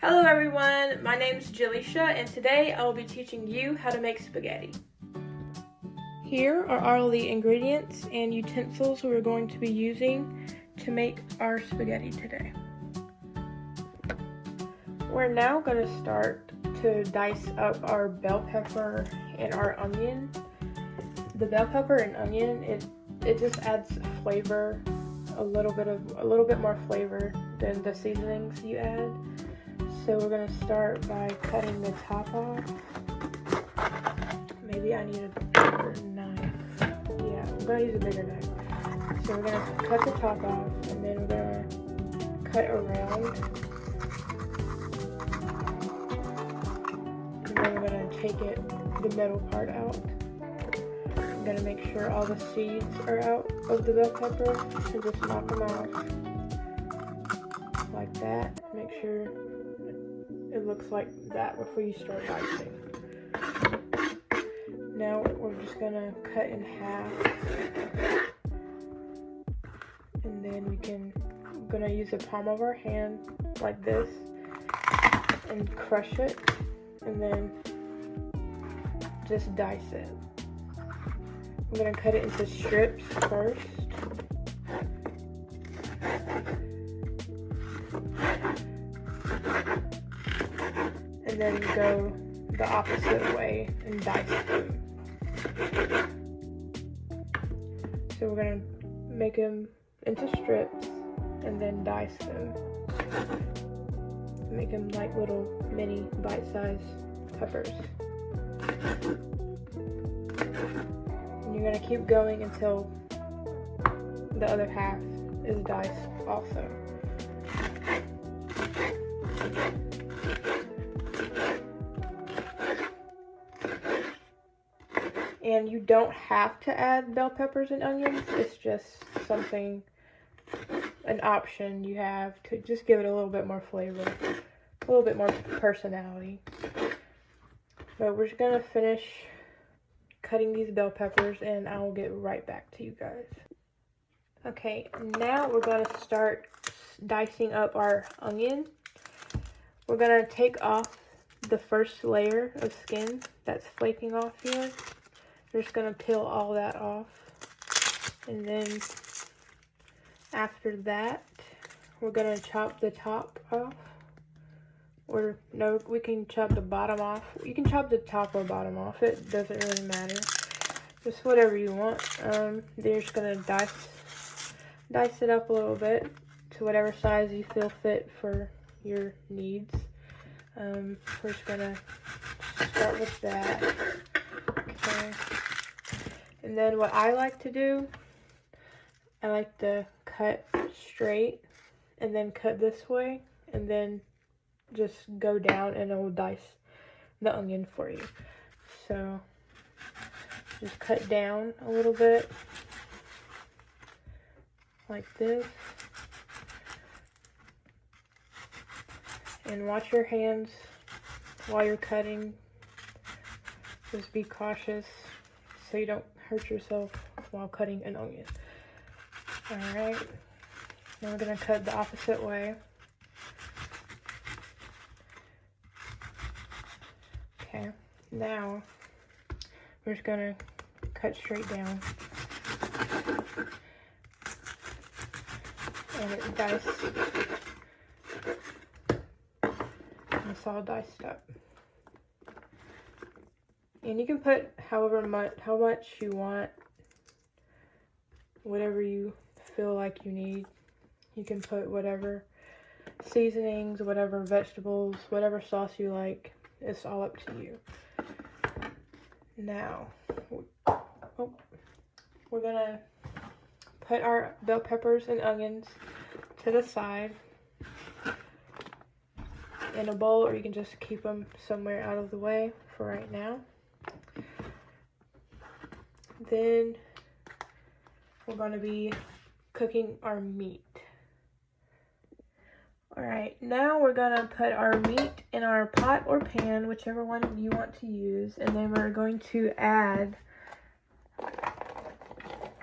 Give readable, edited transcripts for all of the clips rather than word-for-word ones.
Hello everyone, my name is Jalicia and today I will be teaching you how to make spaghetti. Here are all the ingredients and utensils we're going to be using to make our spaghetti today. We're now going to start to dice up our bell pepper and our onion. The bell pepper and onion, it just adds flavor, a little bit more flavor than the seasonings you add. So we're going to start by cutting the top off. Maybe I need a bigger knife. Yeah, I'm going to use a bigger knife. So we're going to cut the top off and then we're going to cut around. And then we're going to take the middle part out. I'm going to make sure all the seeds are out of the bell pepper and just knock them off like that. Make sure it looks like that before you start dicing. Now we're just gonna cut in half, and then I'm gonna use the palm of our hand like this and crush it, and then just dice it. I'm gonna cut it into strips first. And then go the opposite way and dice them. So we're going to make them into strips and then dice them. Make them like little mini bite-sized peppers. And you're going to keep going until the other half is diced also. And you don't have to add bell peppers and onions. It's just an option you have to just give it a little bit more flavor, a little bit more personality. But we're just gonna finish cutting these bell peppers and I will get right back to you guys. Okay, now we're gonna start dicing up our onion. We're gonna take off the first layer of skin that's flaking off here. We're just gonna peel all that off, and then after that we're gonna chop the top off, or no, we can chop the bottom off. You can chop the top or bottom off, it doesn't really matter, just whatever you want. Then you're just gonna dice it up a little bit to whatever size you feel fit for your needs. We're just gonna start with that. Okay. And then what I like to do, I like to cut straight and then cut this way and then just go down and it will dice the onion for you. So just cut down a little bit like this. And watch your hands while you're cutting. Just be cautious so you don't hurt yourself while cutting an onion. Alright, now we're going to cut the opposite way. Okay, now we're just going to cut straight down. And it's diced. And it's all diced up. And you can put how much you want, whatever you feel like you need. You can put whatever seasonings, whatever vegetables, whatever sauce you like. It's all up to you. Now, we're gonna put our bell peppers and onions to the side in a bowl, or you can just keep them somewhere out of the way for right now. Then we're going to be cooking our meat. Alright, now we're going to put our meat in our pot or pan, whichever one you want to use, and then we're going to add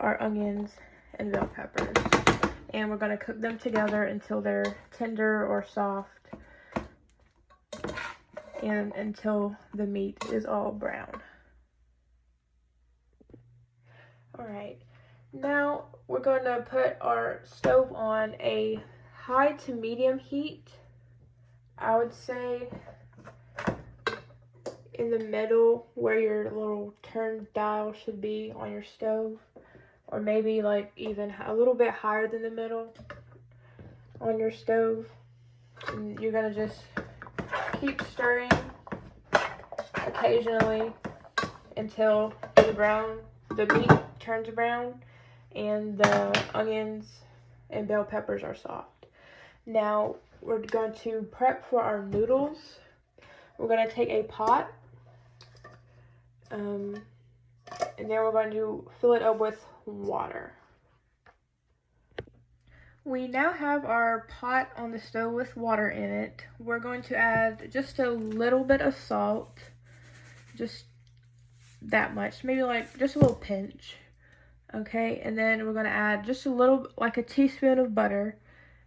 our onions and bell peppers. And we're going to cook them together until they're tender or soft. and until the meat is all brown. Alright, now we're going to put our stove on a high to medium heat. I would say in the middle where your little turn dial should be on your stove, or maybe like even a little bit higher than the middle on your stove. And you're gonna just keep stirring occasionally until the meat turns brown and the onions and bell peppers are soft. Now we're going to prep for our noodles. We're going to take a pot, and then we're going to fill it up with water. We now have our pot on the stove with water in it. We're going to add just a little bit of salt, just that much, maybe like just a little pinch. Okay, and then we're going to add just a little, like a teaspoon of butter,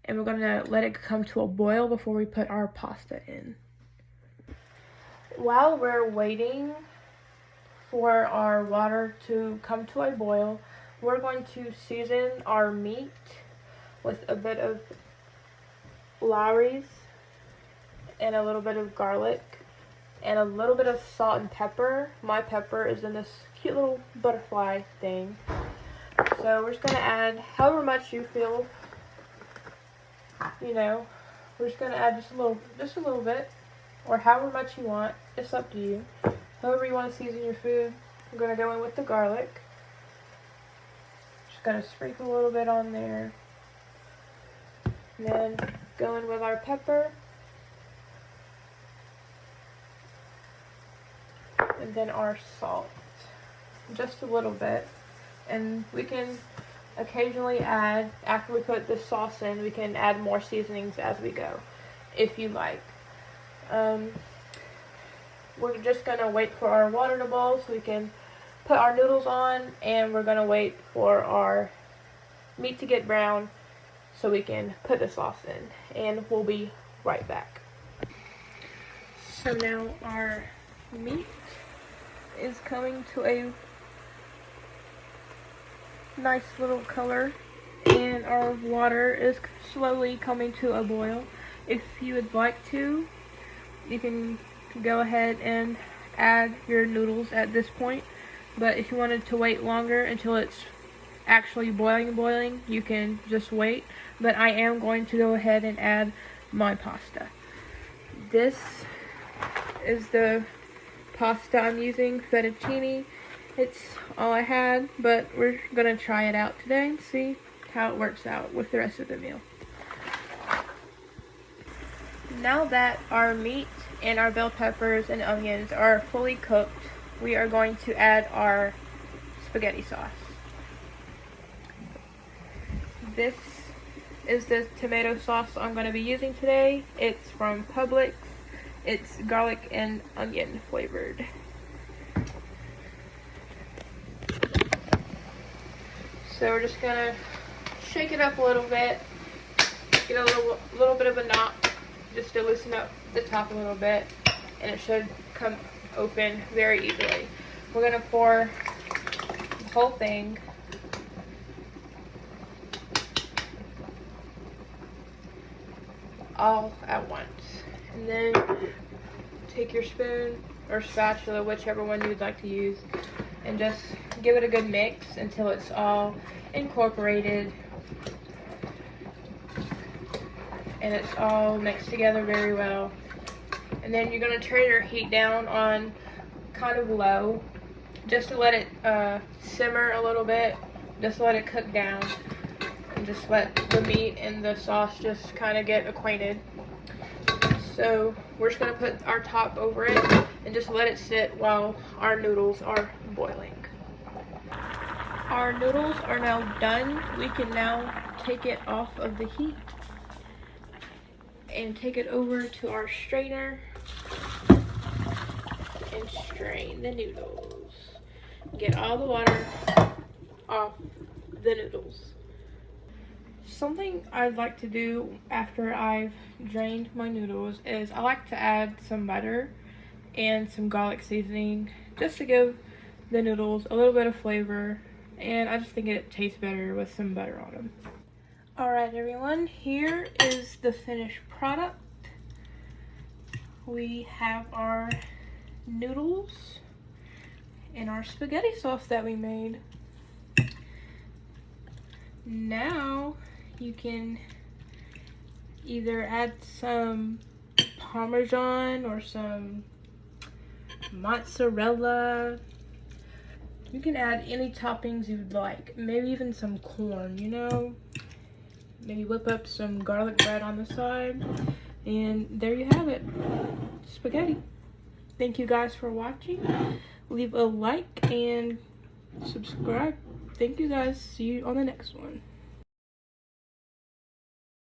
and we're going to let it come to a boil before we put our pasta in. While we're waiting for our water to come to a boil, we're going to season our meat with a bit of Lawry's and a little bit of garlic and a little bit of salt and pepper. My pepper is in this cute little butterfly thing. So we're just going to add however much you feel, we're just going to add just a little bit, or however much you want. It's up to you. However you want to season your food. I'm going to go in with the garlic. Just going to sprinkle a little bit on there. And then go in with our pepper. And then our salt. Just a little bit. And we can occasionally add, after we put the sauce in, we can add more seasonings as we go, if you like. We're just going to wait for our water to boil so we can put our noodles on, and we're going to wait for our meat to get brown so we can put the sauce in, and we'll be right back. So now our meat is coming to a nice little color, and our water is slowly coming to a boil. If you would like to, you can go ahead and add your noodles at this point, but if you wanted to wait longer until it's actually boiling, you can just wait. But I am going to go ahead and add my pasta. This is the pasta I'm using, fettuccine. It's all I had, but we're gonna try it out today and see how it works out with the rest of the meal. Now that our meat and our bell peppers and onions are fully cooked, we are going to add our spaghetti sauce. This is the tomato sauce I'm going to be using today. It's from Publix. It's garlic and onion flavored. So we're just going to shake it up a little bit, get a little bit of a knot, just to loosen up the top a little bit, and it should come open very easily. We're going to pour the whole thing all at once. And then take your spoon or spatula, whichever one you would like to use, and just give it a good mix until it's all incorporated and it's all mixed together very well. And then you're going to turn your heat down on kind of low, just to let it simmer a little bit, just let it cook down, and just let the meat and the sauce just kind of get acquainted. So we're just going to put our top over it and just let it sit while our noodles are boiling. Our noodles are now done. We can now take it off of the heat and take it over to our strainer and strain the noodles. Get all the water off the noodles. Something I'd like to do after I've drained my noodles is I like to add some butter and some garlic seasoning just to give the noodles a little bit of flavor, and I just think it tastes better with some butter on them. Alright everyone, here is the finished product. We have our noodles and our spaghetti sauce that we made. Now you can either add some Parmesan or some mozzarella. You can add any toppings you'd like, maybe even some corn, you know. Maybe whip up some garlic bread on the side, and there you have it, spaghetti. Thank you guys for watching. Leave a like and subscribe. Thank you guys. See you on the next one.